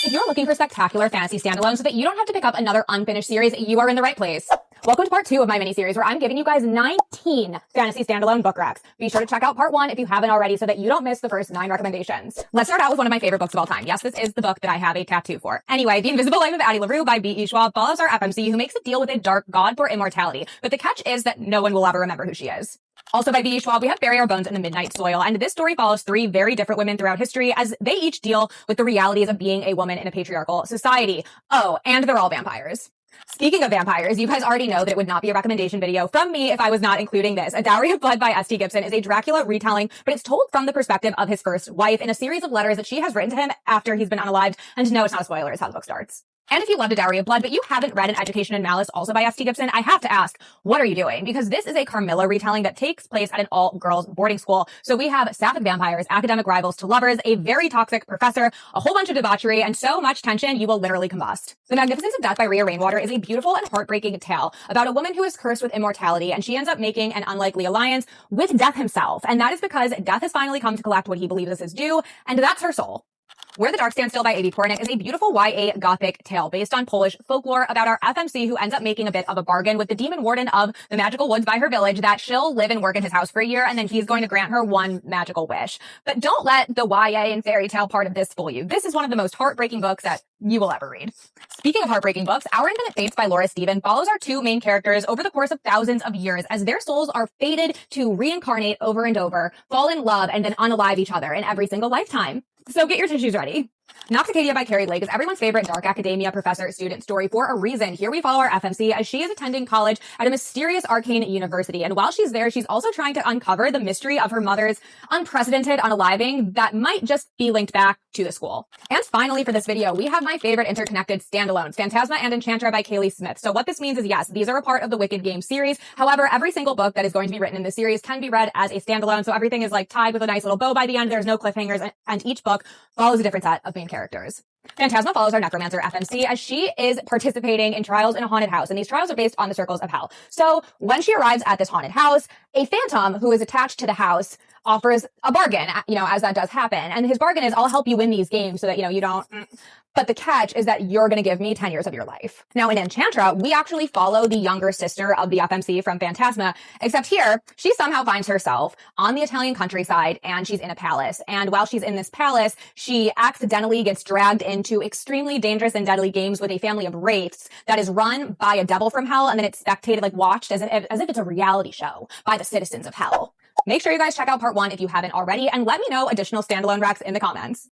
If you're looking for spectacular fantasy standalones so that you don't have to pick up another unfinished series, you are in the right place. Welcome to part 2 of my mini-series where I'm giving you guys 19 fantasy standalone book recs. Be sure to check out part 1 if you haven't already so that you don't miss the first 9 recommendations. Let's start out with one of my favorite books of all time. Yes, this is the book that I have a tattoo for. Anyway, The Invisible Life of Addie LaRue by B.E. Schwab follows our FMC who makes a deal with a dark god for immortality. But the catch is that no one will ever remember who she is. Also by B.E. Schwab, we have Bury Our Bones in the Midnight Soil, and this story follows 3 very different women throughout history as they each deal with the realities of being a woman in a patriarchal society. Oh, and they're all vampires. Speaking of vampires, you guys already know that it would not be a recommendation video from me if I was not including this. A Dowry of Blood by S.T. Gibson is a Dracula retelling, but it's told from the perspective of his first wife in a series of letters that she has written to him after he's been unalived. And no, it's not a spoiler, it's how the book starts. And if you loved A Dowry of Blood, but you haven't read An Education in Malice, also by S.T. Gibson, I have to ask, what are you doing? Because this is a Carmilla retelling that takes place at an all-girls boarding school. So we have sapphic vampires, academic rivals to lovers, a very toxic professor, a whole bunch of debauchery, and so much tension you will literally combust. The Magnificence of Death by Rhea Rainwater is a beautiful and heartbreaking tale about a woman who is cursed with immortality, and she ends up making an unlikely alliance with Death himself. And that is because Death has finally come to collect what he believes is his due, and that's her soul. Where the Dark Stand Still by A.B. Pornick is a beautiful YA gothic tale based on Polish folklore about our FMC who ends up making a bit of a bargain with the demon warden of the magical woods by her village that she'll live and work in his house for a year and then he's going to grant her one magical wish. But don't let the YA and fairy tale part of this fool you. This is one of the most heartbreaking books that you will ever read. Speaking of heartbreaking books, Our Infinite Fates by Laura Steven follows our 2 main characters over the course of thousands of years as their souls are fated to reincarnate over and over, fall in love, and then unalive each other in every single lifetime. So get your tissues ready. Noxacadia by Carrie Lake is everyone's favorite dark academia professor-student story for a reason. Here we follow our FMC as she is attending college at a mysterious arcane university. And while she's there, she's also trying to uncover the mystery of her mother's unprecedented unaliving that might just be linked back to the school. And finally, for this video, we have my favorite interconnected standalones, Phantasma and Enchantra by Kaylee Smith. So what this means is, yes, these are a part of the Wicked Games series. However, every single book that is going to be written in this series can be read as a standalone. So everything is like tied with a nice little bow by the end. There's no cliffhangers, and each book follows a different set of main characters. Phantasma follows our necromancer FMC as she is participating in trials in a haunted house, and these trials are based on the circles of hell. So when she arrives at this haunted house, a phantom who is attached to the house offers a bargain, as that does happen. And his bargain is, I'll help you win these games so that, you don't... But the catch is that you're going to give me 10 years of your life. Now in Enchantra, we actually follow the younger sister of the FMC from Phantasma, except here, she somehow finds herself on the Italian countryside and she's in a palace. And while she's in this palace, she accidentally gets dragged into extremely dangerous and deadly games with a family of wraiths that is run by a devil from hell, and then it's spectated, watched as if it's a reality show by the citizens of hell. Make sure you guys check out part 1 if you haven't already, and let me know additional standalone recs in the comments.